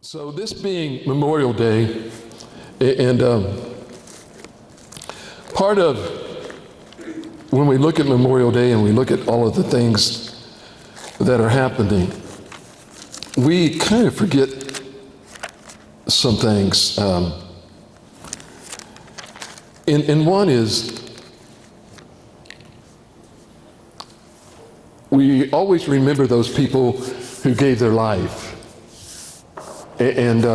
So this being Memorial Day, and part of when we look at Memorial Day and we look at all of the things that are happening, we kind of forget some things. And one is, we always remember those people who gave their life. And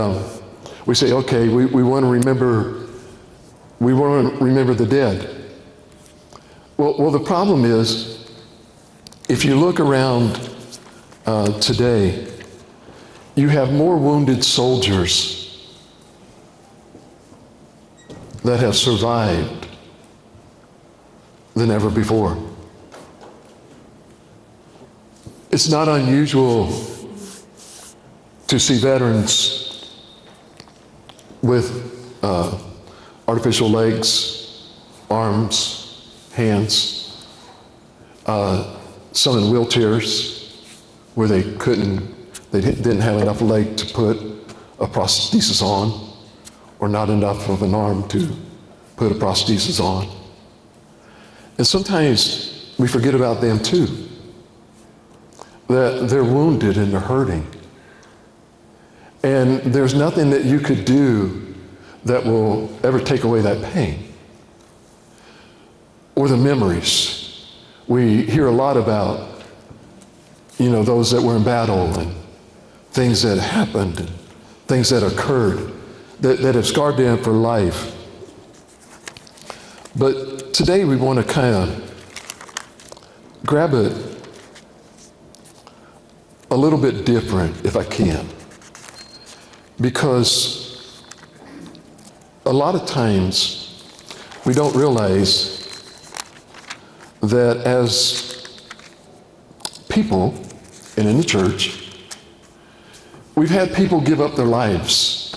we say, okay, we want to remember the dead. Well, the problem is, if you look around today, you have more wounded soldiers that have survived than ever before. It's not unusual to see veterans with artificial legs, arms, hands, some in wheelchairs where they didn't have enough leg to put a prosthesis on, or not enough of an arm to put a prosthesis on. And sometimes we forget about them too, that they're wounded and they're hurting. And there's nothing that you could do that will ever take away that pain. Or the memories. We hear a lot about, those that were in battle and things that happened and things that occurred that have scarred them for life. But today we want to kind of grab it a little bit different, if I can. Because a lot of times we don't realize that as people and in the church, we've had people give up their lives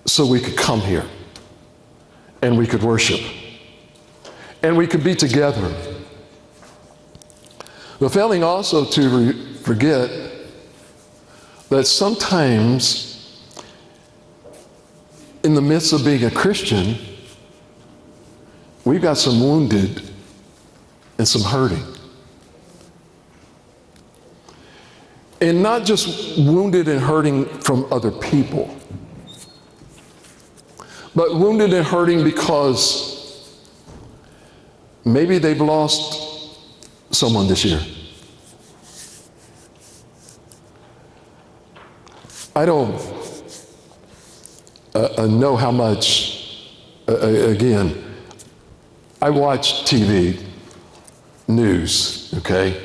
so we could come here and we could worship and we could be together. But failing also to forget that sometimes in the midst of being a Christian, we've got some wounded and some hurting. And not just wounded and hurting from other people, but wounded and hurting because maybe they've lost someone this year. I don't know how much, again, I watch TV, news, okay,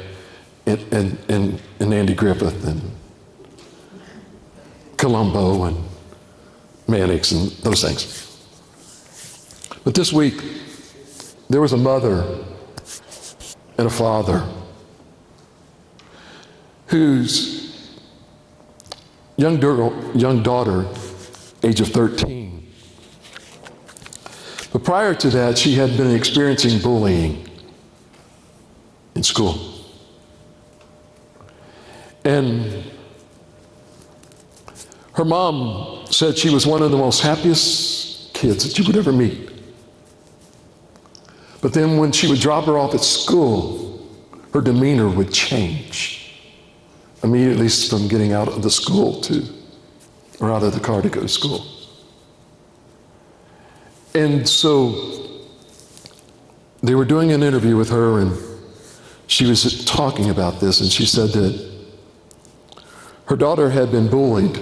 and Andy Griffith and Columbo and Mannix and those things. But this week, there was a mother and a father whose young daughter, age of 13. But prior to that, she had been experiencing bullying in school. And her mom said she was one of the most happiest kids that you would ever meet. But then when she would drop her off at school, her demeanor would change. Immediately from getting out of the school or out of the car to go to school. And so they were doing an interview with her, and she was talking about this, and she said that her daughter had been bullied.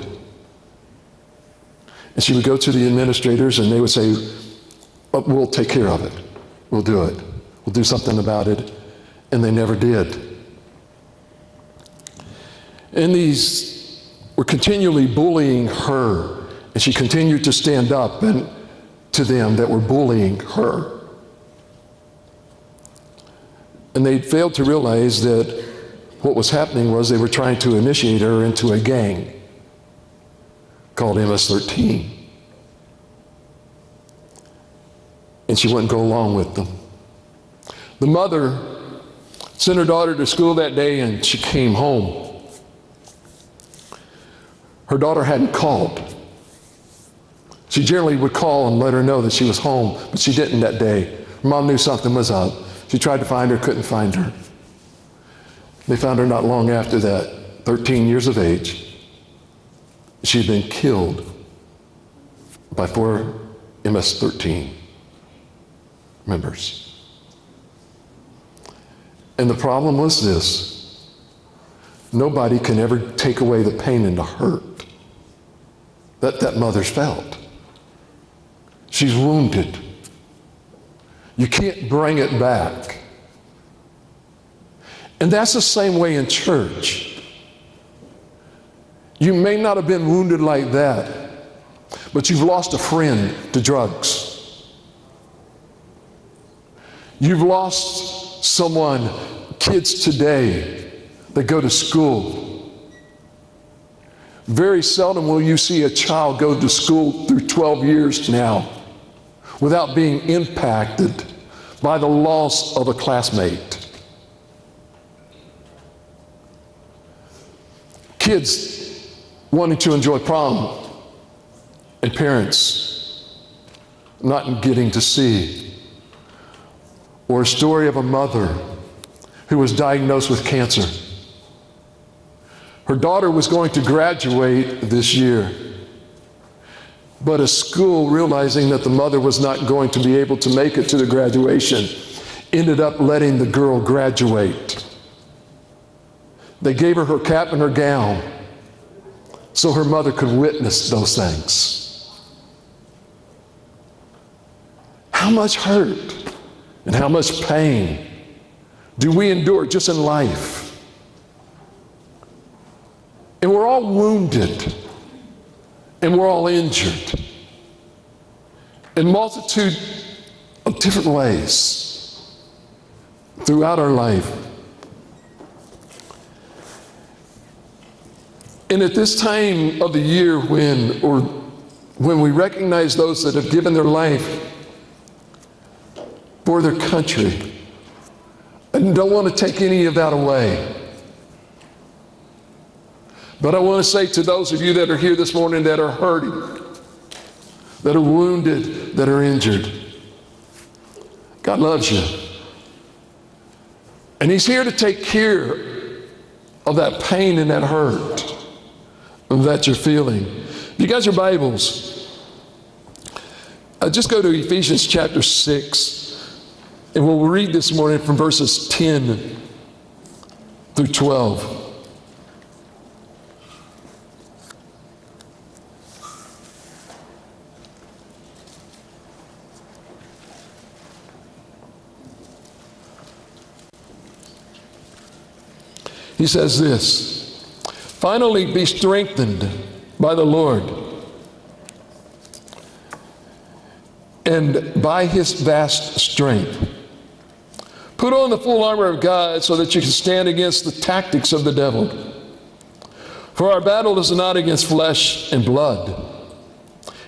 And she would go to the administrators, and they would say, "Oh, we'll take care of it. We'll do it. We'll do something about it." And they never did. And these were continually bullying her, and she continued to stand up to them that were bullying her. And they failed to realize that what was happening was they were trying to initiate her into a gang called MS-13. And she wouldn't go along with them. The mother sent her daughter to school that day, and she came home. Her daughter hadn't called. She generally would call and let her know that she was home, but she didn't that day. Her mom knew something was up. She tried to find her, couldn't find her. They found her not long after that, 13 years of age. She had been killed by 4 MS-13 members. And the problem was this: nobody can ever take away the pain and the hurt that mother's felt. She's wounded. You can't bring it back. And that's the same way in church. You may not have been wounded like that, but you've lost a friend to drugs. You've lost someone, kids today that go to school. Very seldom will you see a child go to school through 12 years now without being impacted by the loss of a classmate. Kids wanting to enjoy prom and parents not getting to see. Or a story of a mother who was diagnosed with cancer. Her daughter was going to graduate this year, but a school, realizing that the mother was not going to be able to make it to the graduation, ended up letting the girl graduate. They gave her her cap and her gown so her mother could witness those things. How much hurt and how much pain do we endure just in life? And we're all wounded, and we're all injured in multitude of different ways throughout our life. And at this time of the year when we recognize those that have given their life for their country, I don't want to take any of that away. But I want to say to those of you that are here this morning that are hurting, that are wounded, that are injured, God loves you. And He's here to take care of that pain and that hurt that you're feeling. If you got your Bibles, just go to Ephesians chapter 6, and we'll read this morning from verses 10 through 12. He says this: "Finally, be strengthened by the Lord and by His vast strength. Put on the full armor of God so that you can stand against the tactics of the devil. For our battle is not against flesh and blood,"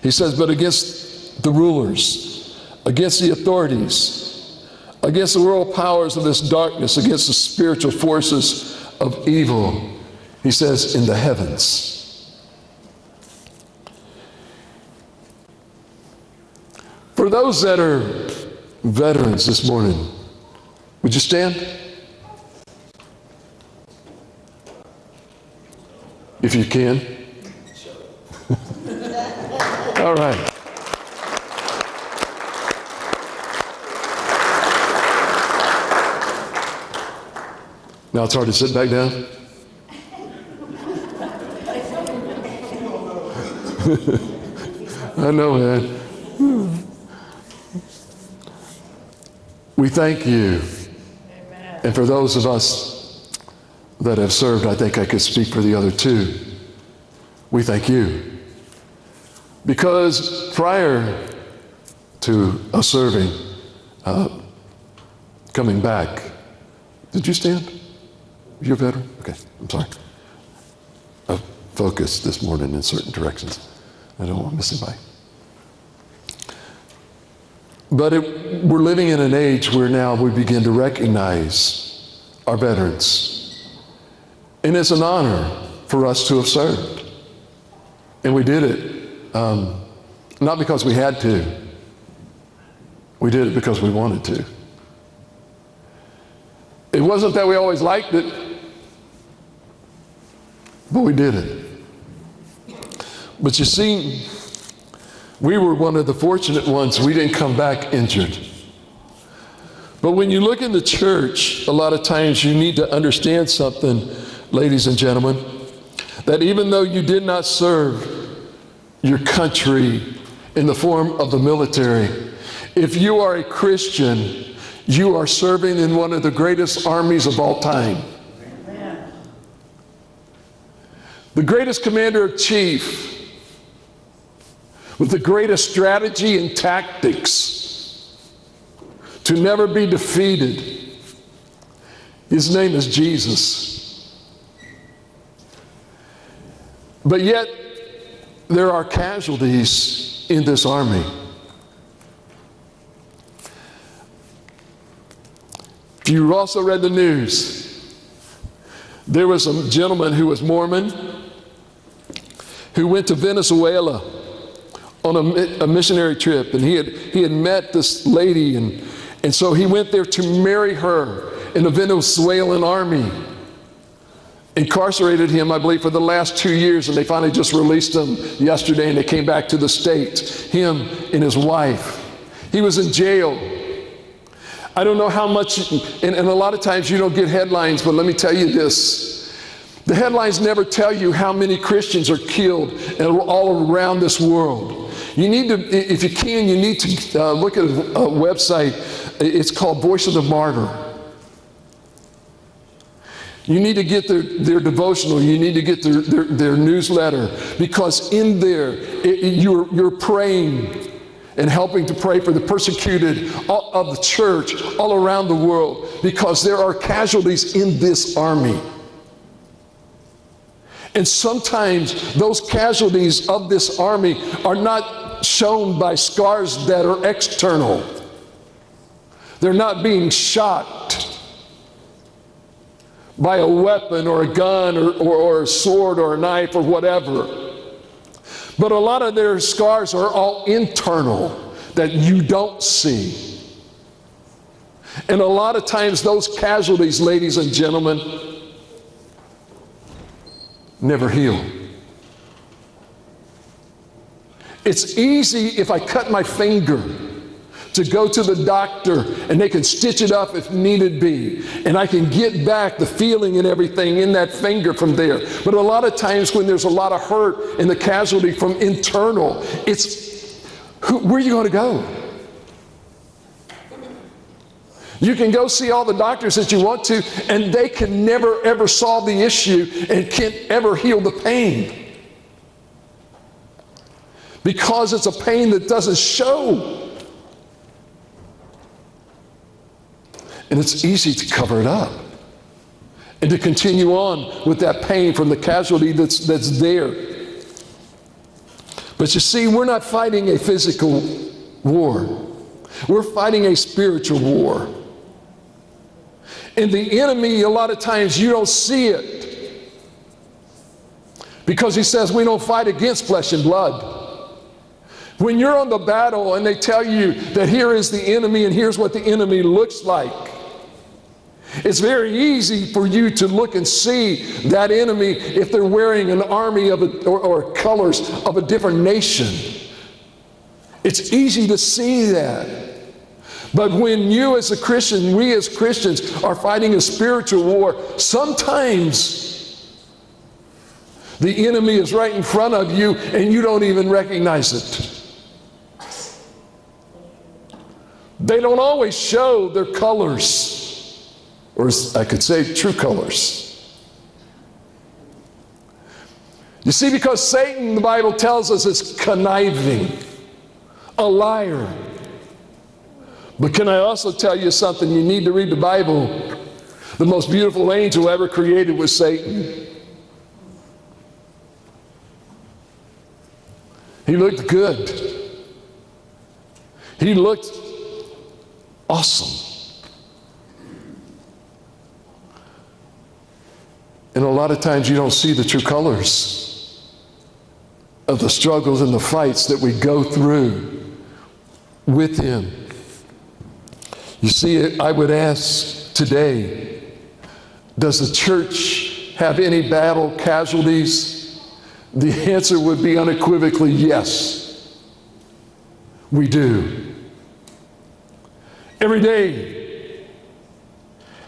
he says, "but against the rulers, against the authorities, against the world powers of this darkness, against the spiritual forces of evil," he says, "in the heavens." For those that are veterans this morning, would you stand? If you can. All right. Now it's hard to sit back down. I know, man. We thank you. Amen. And for those of us that have served, I think I could speak for the other two. We thank you. Because prior to us serving, coming back, did you stand? You're a veteran? Okay, I'm sorry. I've focused this morning in certain directions. I don't want to miss anybody. But we're living in an age where now we begin to recognize our veterans. And it's an honor for us to have served. And we did it not because we had to. We did it because we wanted to. It wasn't that we always liked it, but we did it. But you see, we were one of the fortunate ones. We didn't come back injured. But when you look in the church, a lot of times you need to understand something, ladies and gentlemen, that even though you did not serve your country in the form of the military, if you are a Christian, you are serving in one of the greatest armies of all time. Amen. The greatest commander in chief, with the greatest strategy and tactics to never be defeated. His name is Jesus. But yet, there are casualties in this army. If you also read the news, there was a gentleman who was Mormon who went to Venezuela on a missionary trip, and he had met this lady, and so he went there to marry her, and the Venezuelan army incarcerated him, I believe, for the last 2 years, and they finally just released him yesterday, and they came back to the States, him and his wife. He was in jail. I don't know how much, and a lot of times you don't get headlines, but let me tell you this. The headlines never tell you how many Christians are killed all around this world. You need to, if you can, you need to look at a website. It's called Voice of the Martyr. You need to get their devotional. You need to get their newsletter, because in there you're praying and helping to pray for the persecuted of the church all around the world, because there are casualties in this army. And sometimes those casualties of this army are not shown by scars that are external. They're not being shot by a weapon or a gun or a sword or a knife or whatever. But a lot of their scars are all internal that you don't see. And a lot of times those casualties, ladies and gentlemen, never heal. It's easy if I cut my finger to go to the doctor and they can stitch it up if needed be, and I can get back the feeling and everything in that finger from there. But a lot of times when there's a lot of hurt and the casualty from internal, it's where are you going to go? You can go see all the doctors that you want to, and they can never ever solve the issue and can't ever heal the pain, because it's a pain that doesn't show. And it's easy to cover it up and to continue on with that pain from the casualty that's there. But you see, we're not fighting a physical war. We're fighting a spiritual war. And the enemy, a lot of times you don't see it, because he says we don't fight against flesh and blood. When you're on the battle and they tell you that here is the enemy and here's what the enemy looks like, it's very easy for you to look and see that enemy if they're wearing an army of or colors of a different nation. It's easy to see that. But when you as a Christian, we as Christians are fighting a spiritual war, sometimes the enemy is right in front of you and you don't even recognize it. They don't always show their colors, or I could say true colors. You see, because Satan, the Bible tells us, is conniving, a liar. But can I also tell you something? You need to read the Bible. The most beautiful angel ever created was Satan. He looked good. He looked awesome. And a lot of times you don't see the true colors of the struggles and the fights that we go through with him. You see, I would ask today, does the church have any battle casualties? The answer would be unequivocally yes. We do. Every day.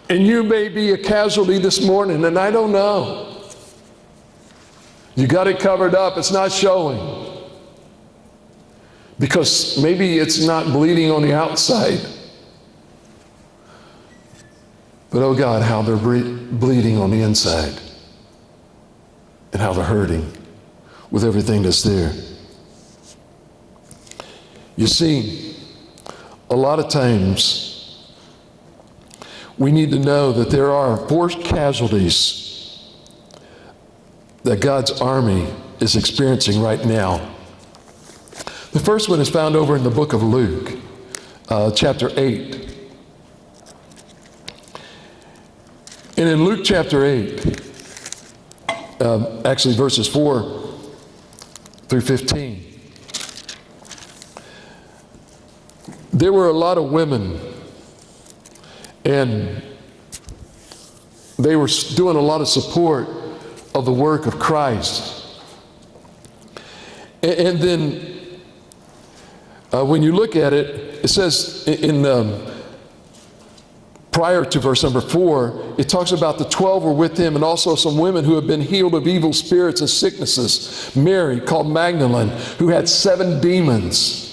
And you may be a casualty this morning, and I don't know. You got it covered up, it's not showing. Because maybe it's not bleeding on the outside. But oh God, how they're bleeding on the inside. And how they're hurting with everything that's there. You see, a lot of times we need to know that there are 4 casualties that God's army is experiencing right now. The first one is found over in the book of Luke, chapter 8. And in Luke chapter 8, actually verses 4 through 15, there were a lot of women, and they were doing a lot of support of the work of Christ. And then when you look at it, it says in prior to verse number 4, it talks about the 12 were with him, and also some women who had been healed of evil spirits and sicknesses. Mary, called Magdalene, who had 7 demons,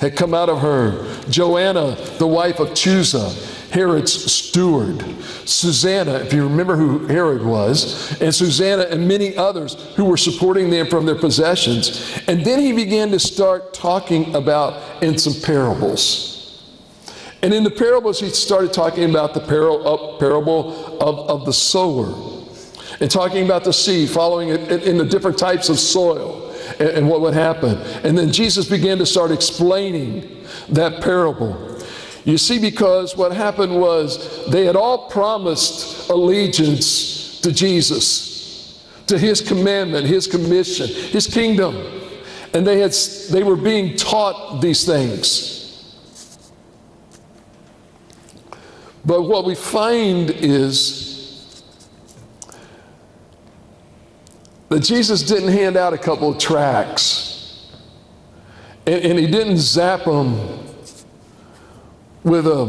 had come out of her. Joanna, the wife of Chuza, Herod's steward. Susanna, if you remember who Herod was, and Susanna and many others who were supporting them from their possessions. And then he began to start talking about in some parables. And in the parables, he started talking about the parable of the sower, and talking about the seed, following it in the different types of soil and what would happen. And then Jesus began to start explaining that parable. You see, because what happened was they had all promised allegiance to Jesus, to his commandment, his commission, his kingdom. And they were being taught these things. But what we find is that Jesus didn't hand out a couple of tracts, and he didn't zap them with a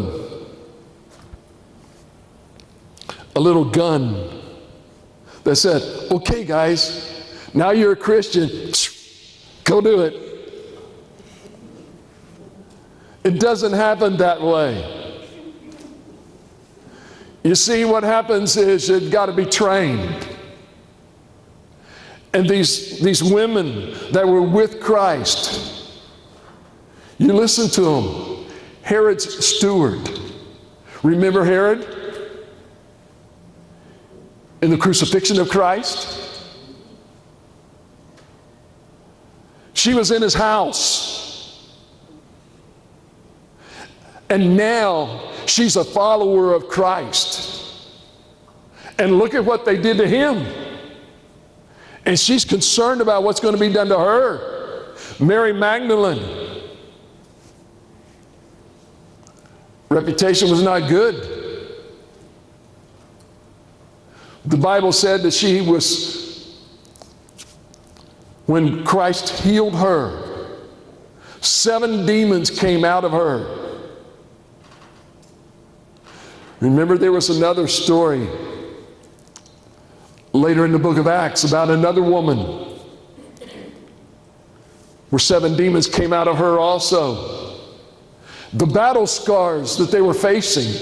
little gun that said, okay guys, now you're a Christian, go do it. It doesn't happen that way. You see, what happens is you've got to be trained. And these women that were with Christ, you listen to them. Herod's steward. Remember Herod? In the crucifixion of Christ? She was in his house. And now she's a follower of Christ. And look at what they did to him. And she's concerned about what's going to be done to her. Mary Magdalene. Reputation was not good. The Bible said that she was, when Christ healed her, 7 demons came out of her. Remember, there was another story later in the book of Acts about another woman where 7 demons came out of her also. The battle scars that they were facing.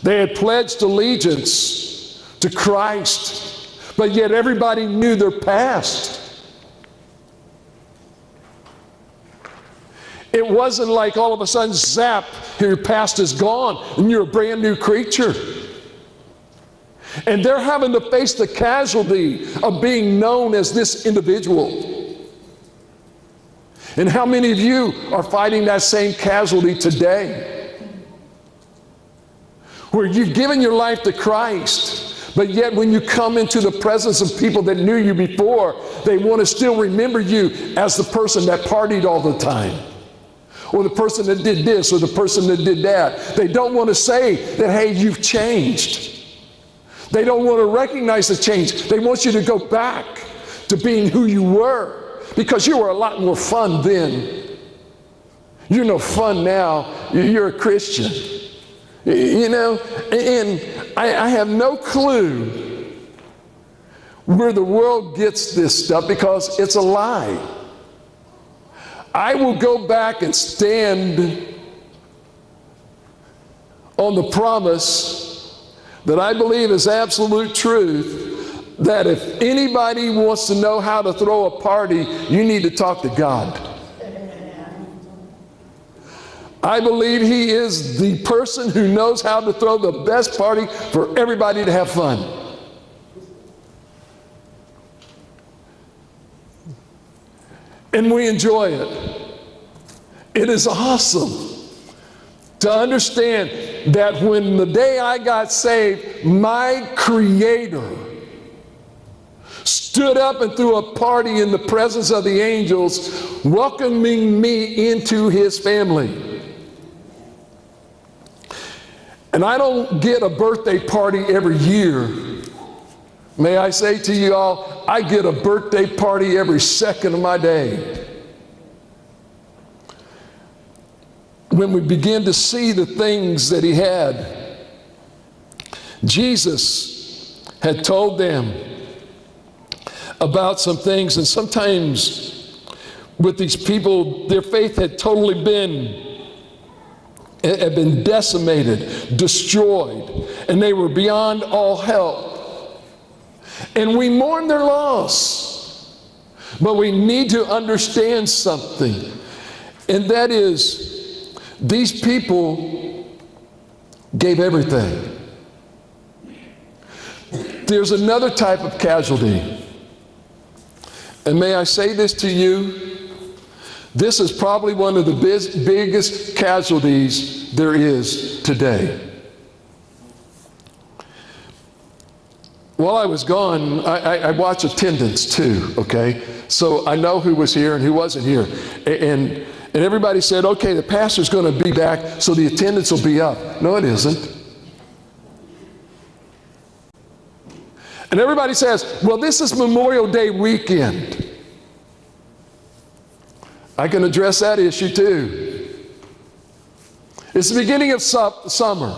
They had pledged allegiance to Christ, but yet everybody knew their past. It wasn't like all of a sudden, zap, your past is gone and you're a brand new creature. And they're having to face the casualty of being known as this individual. And how many of you are fighting that same casualty today? Where you've given your life to Christ, but yet when you come into the presence of people that knew you before, they want to still remember you as the person that partied all the time, or the person that did this, or the person that did that. They don't want to say that, hey, you've changed. They don't want to recognize the change. They want you to go back to being who you were, because you were a lot more fun then. You're no fun now. You're a Christian. You know, and I have no clue where the world gets this stuff, because it's a lie. I will go back and stand on the promise that I believe is absolute truth, that if anybody wants to know how to throw a party, you need to talk to God. I believe He is the person who knows how to throw the best party for everybody to have fun. And we enjoy it. It is awesome to understand that when the day I got saved, my Creator stood up and threw a party in the presence of the angels, welcoming me into His family. And I don't get a birthday party every year. May I say to you all, I get a birthday party every second of my day. When we begin to see the things that He had, Jesus had told them about some things, and sometimes with these people, their faith had totally been decimated, destroyed, and they were beyond all help. And we mourn their loss, but we need to understand something, and that is, these people gave everything. There's another type of casualty, and may I say this to you, this is probably one of the biggest casualties there is today. While I was gone, I watch attendance too, okay? So I know who was here and who wasn't here. And everybody said, okay, the pastor's going to be back, so the attendance will be up. No, it isn't. And everybody says, well, this is Memorial Day weekend. I can address that issue too. It's the beginning of summer.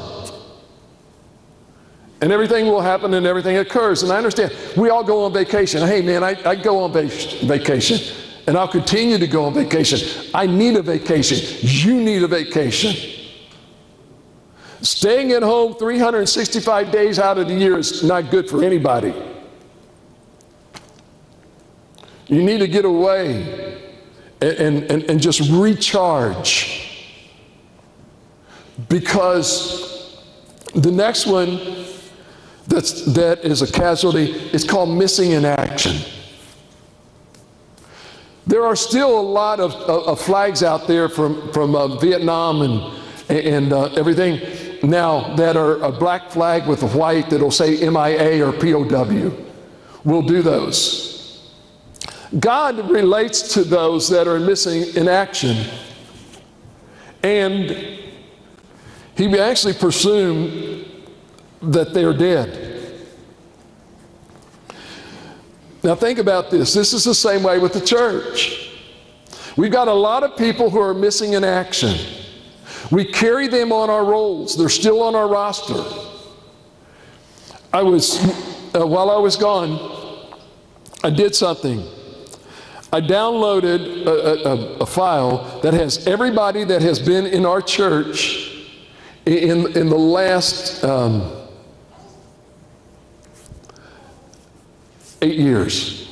And everything will happen and everything occurs. And I understand, we all go on vacation. Hey man, I go on vacation. And I'll continue to go on vacation. I need a vacation. You need a vacation. Staying at home 365 days out of the year is not good for anybody. You need to get away and just recharge. Because the next one that is a casualty is called missing in action. There are still a lot of flags out there from Vietnam and everything now that are a black flag with a white that'll say MIA or POW. We'll do those. God relates to those that are missing in action, and He actually presumed that they're dead. Now think about this. This is the same way with the church. We've got a lot of people who are missing in action. We carry them on our rolls. They're still on our roster. While I was gone, I did something. I downloaded a file that has everybody that has been in our church in the last 8 years.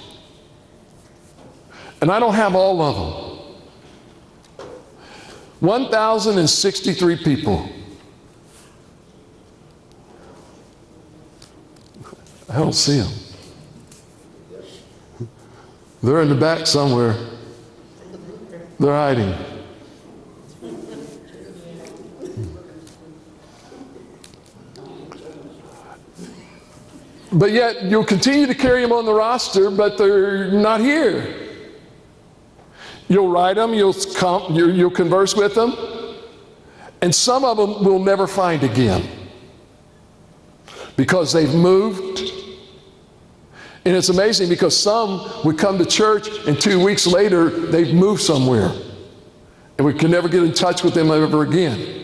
And I don't have all of them. 1,063 people. I don't see them. They're in the back somewhere. They're hiding. But yet you'll continue to carry them on the roster, but they're not here. You'll write them, you'll converse with them, and some of them we'll never find again because they've moved. And it's amazing because some would come to church and 2 weeks later they've moved somewhere and we can never get in touch with them ever again.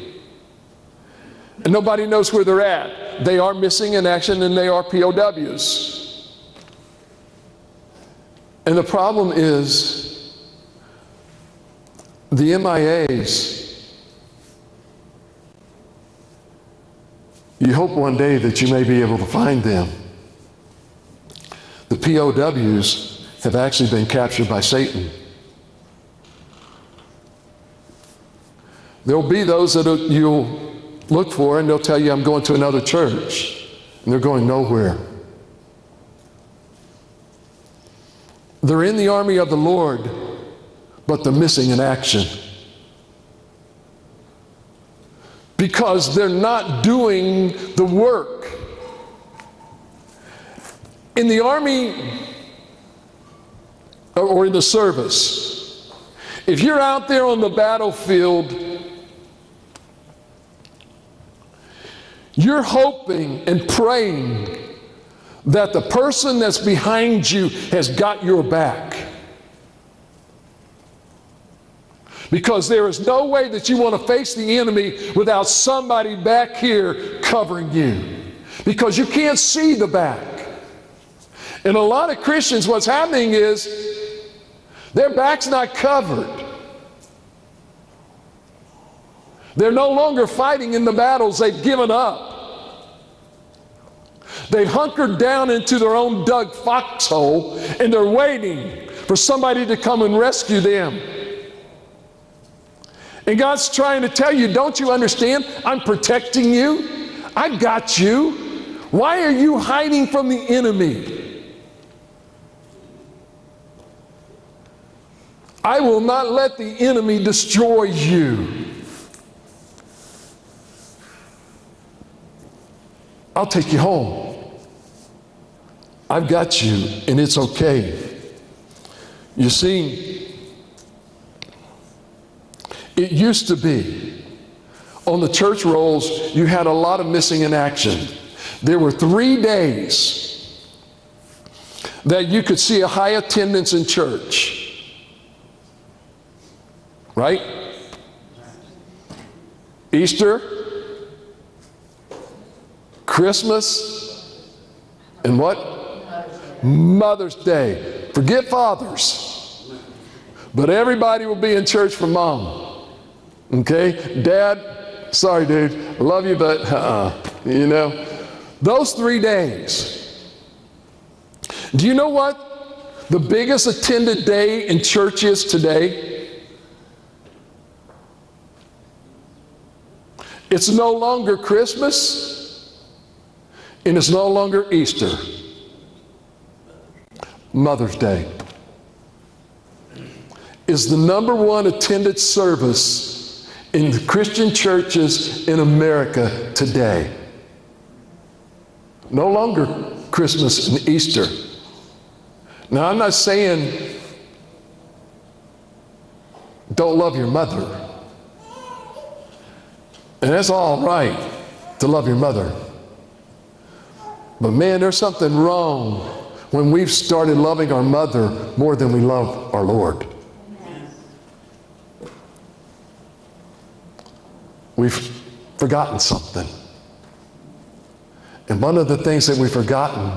And nobody knows where they're at. They are missing in action and they are POWs. And the problem is the MIAs. You hope one day that you may be able to find them. The POWs have actually been captured by Satan. There'll be those that you'll look for and they'll tell you, I'm going to another church. And they're going nowhere. They're in the army of the Lord, but they're missing in action. Because they're not doing the work. In the army or in the service, if you're out there on the battlefield, you're hoping and praying that the person that's behind you has got your back. Because there is no way that you want to face the enemy without somebody back here covering you. Because you can't see the back. And a lot of Christians, what's happening is their back's not covered. They're no longer fighting in the battles. They've given up. They've hunkered down into their own dug foxhole and they're waiting for somebody to come and rescue them. And God's trying to tell you, don't you understand? I'm protecting you. I've got you. Why are you hiding from the enemy? I will not let the enemy destroy you. I'll take you home. I've got you, and it's okay. You see, it used to be on the church rolls, you had a lot of missing in action. There were 3 days that you could see a high attendance in church. Right? Easter, Christmas, and what? Mother's Day. Forget fathers. But everybody will be in church for mom. Okay? Dad, sorry dude, I love you, but you know. Those 3 days. Do you know what the biggest attended day in church is today? It's no longer Christmas, and it's no longer Easter. Mother's Day is the #1 attended service in the Christian churches in America today. No longer Christmas and Easter. Now, I'm not saying don't love your mother. And that's all right to love your mother. But man, there's something wrong when we've started loving our mother more than we love our Lord. we've forgotten something. And one of the things that we've forgotten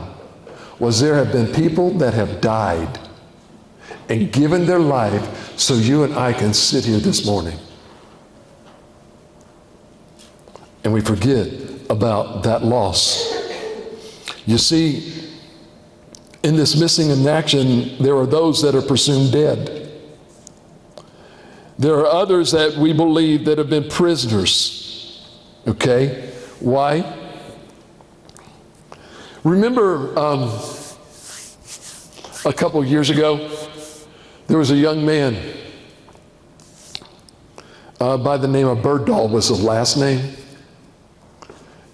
was there have been people that have died and given their life so you and I can sit here this morning. And we forget about that loss. You see, in this missing in action, there are those that are presumed dead. There are others that we believe that have been prisoners. Okay? Why? Remember a couple of years ago, there was a young man by the name of Berdahl was his last name.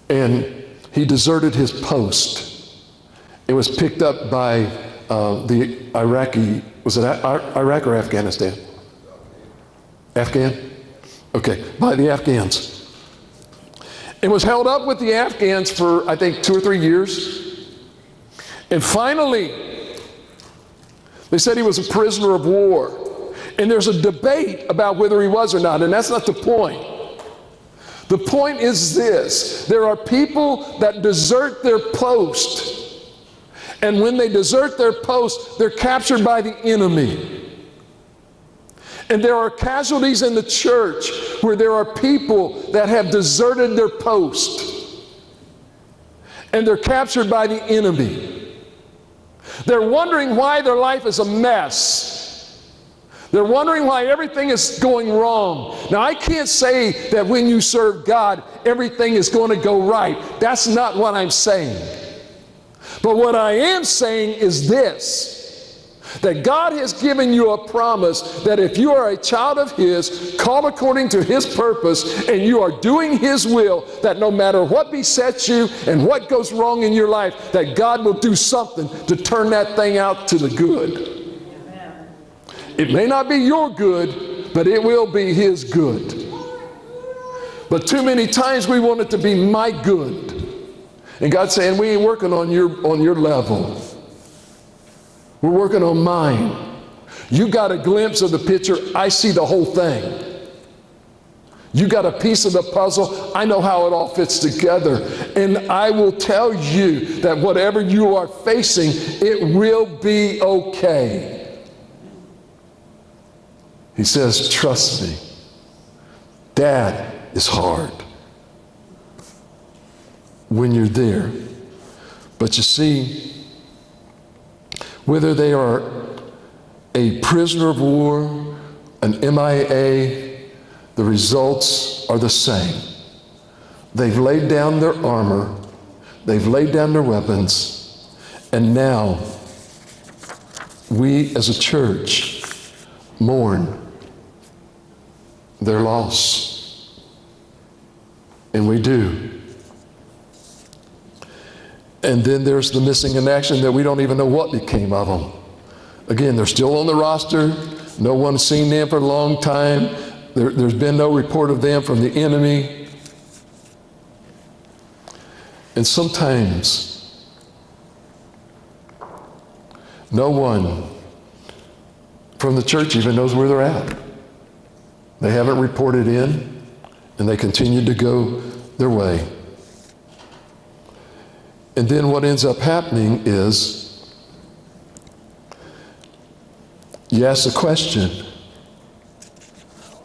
And he deserted his post. It was picked up by the Iraqi, was it Iraq or Afghanistan? Afghan? Okay, by the Afghans. It was held up with the Afghans for, I think, 2 or 3 years. And finally, they said he was a prisoner of war. And there's a debate about whether he was or not, and that's not the point. The point is this: there are people that desert their post. And when they desert their post, they're captured by the enemy. And there are casualties in the church where there are people that have deserted their post. And they're captured by the enemy. They're wondering why their life is a mess. They're wondering why everything is going wrong. Now, I can't say that when you serve God, everything is going to go right. That's not what I'm saying. But what I am saying is this: that God has given you a promise that if you are a child of His, called according to His purpose, and you are doing His will, that no matter what besets you and what goes wrong in your life, that God will do something to turn that thing out to the good. It may not be your good, but it will be His good. But too many times we want it to be my good. And God's saying, we ain't working on your level. We're working on mine. You got a glimpse of the picture. I see the whole thing. You got a piece of the puzzle. I know how it all fits together. And I will tell you that whatever you are facing, it will be okay. He says, trust me. Dad is hard when you're there. But you see, whether they are a prisoner of war, an MIA, the results are the same. They've laid down their armor, they've laid down their weapons, and now we as a church mourn their loss. And we do. And then there's the missing in action that we don't even know what became of them. Again, they're still on the roster. No one's seen them for a long time. There's been no report of them from the enemy. And sometimes no one from the church even knows where they're at. They haven't reported in, and they continue to go their way. And then what ends up happening is you ask the question,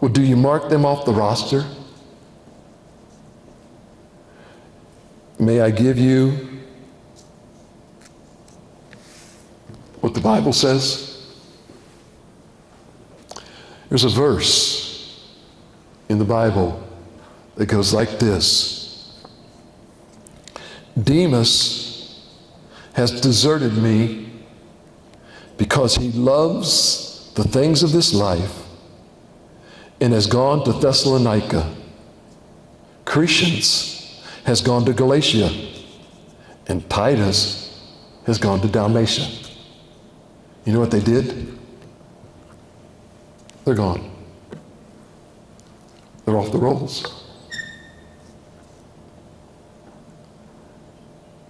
well, do you mark them off the roster? May I give you what the Bible says? There's a verse in the Bible that goes like this: Demas has deserted me because he loves the things of this life and has gone to Thessalonica. Crescens has gone to Galatia, and Titus has gone to Dalmatia. You know what they did? They're gone. They're off the rolls.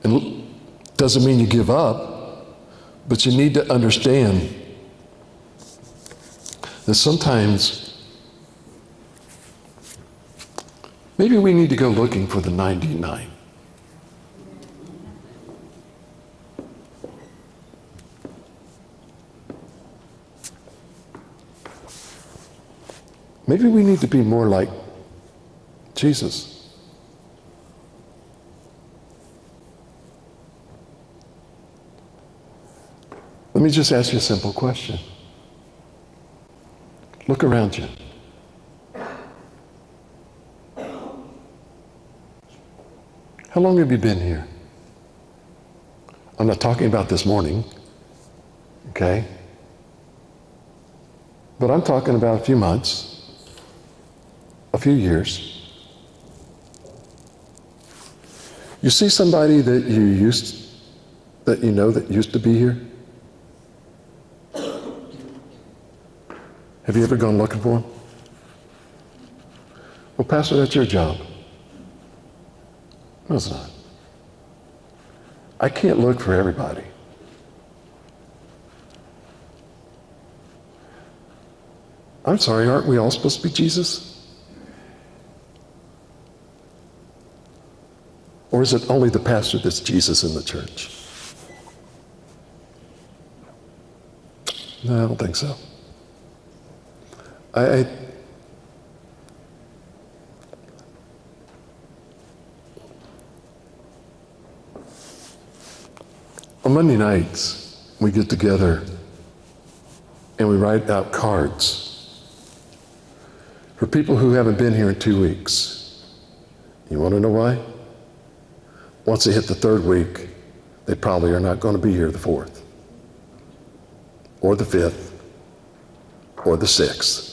And doesn't mean you give up, but you need to understand that sometimes Maybe we need to go looking for the 99. Maybe we need to be more like Jesus. Let me just ask you a simple question. Look around you. How long have you been here? I'm not talking about this morning, okay? But I'm talking about a few months, a few years. You see somebody that you know that used to be here? Have you ever gone looking for them? Well, Pastor, that's your job. No, it's not. I can't look for everybody. I'm sorry, aren't we all supposed to be Jesus? Or is it only the pastor that's Jesus in the church? No, I don't think so. On Monday nights, we get together and we write out cards for people who haven't been here in 2 weeks. You want to know why? Once they hit the 3rd week, they probably are not going to be here the 4th, or the 5th, or the 6th.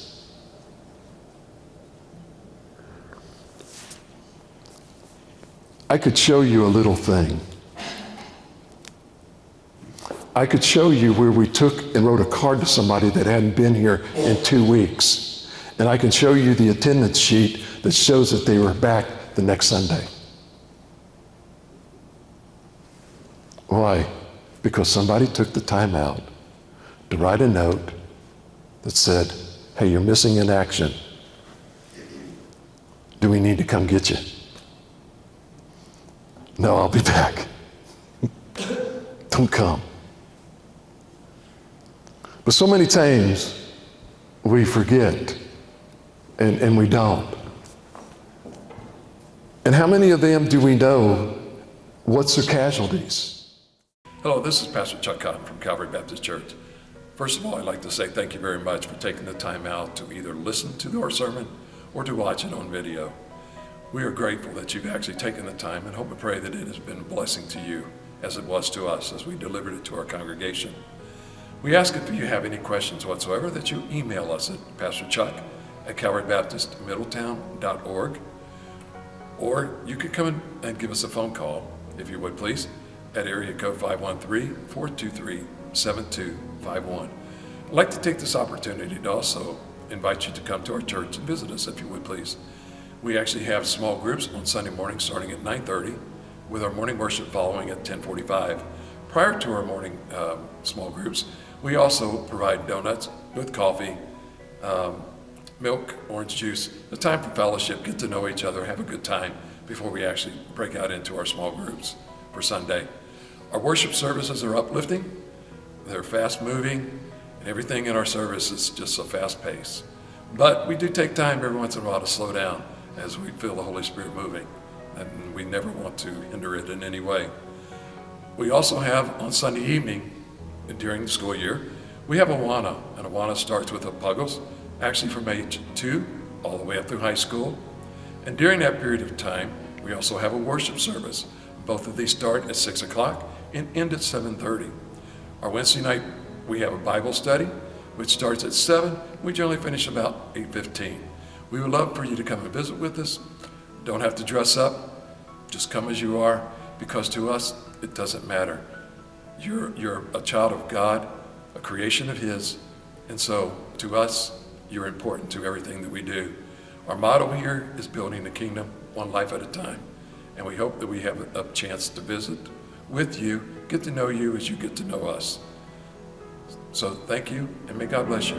I could show you a little thing. I could show you where we took and wrote a card to somebody that hadn't been here in 2 weeks. And I can show you the attendance sheet that shows that they were back the next Sunday. Why? Because somebody took the time out to write a note that said, hey, you're missing in action. Do we need to come get you? No, I'll be back. Don't come. But so many times we forget and we don't. And how many of them do we know? What's their casualties? Hello, this is Pastor Chuck Cotton from Calvary Baptist Church. First of all, I'd like to say thank you very much for taking the time out to either listen to our sermon or to watch it on video. We are grateful that you've actually taken the time and hope and pray that it has been a blessing to you as it was to us as we delivered it to our congregation. We ask if you have any questions whatsoever that you email us at pastorchuck@calvarybaptistmiddletown.org, or you could come and give us a phone call, if you would please, at area code 513-423-7251. I'd like to take this opportunity to also invite you to come to our church and visit us, if you would please. We actually have small groups on Sunday morning starting at 9:30, with our morning worship following at 10:45. Prior to our morning small groups, we also provide donuts with coffee, milk, orange juice, a time for fellowship, get to know each other, have a good time before we actually break out into our small groups for Sunday. Our worship services are uplifting, they're fast moving, and everything in our service is just a fast pace. But we do take time every once in a while to slow down as we feel the Holy Spirit moving, and we never want to hinder it in any way. We also have on Sunday evening, during the school year, we have Awana, and Awana starts with the Puggles, actually from age 2 all the way up through high school. And during that period of time, we also have a worship service. Both of these start at 6 o'clock and end at 7:30. Our Wednesday night, we have a Bible study, which starts at 7. We generally finish about 8:15. We would love for you to come and visit with us. Don't have to dress up. Just come as you are, because to us, it doesn't matter. You're a child of God, a creation of His, and so to us, you're important to everything that we do. Our motto here is building the kingdom one life at a time, and we hope that we have a chance to visit with you, get to know you as you get to know us. So thank you, and may God bless you.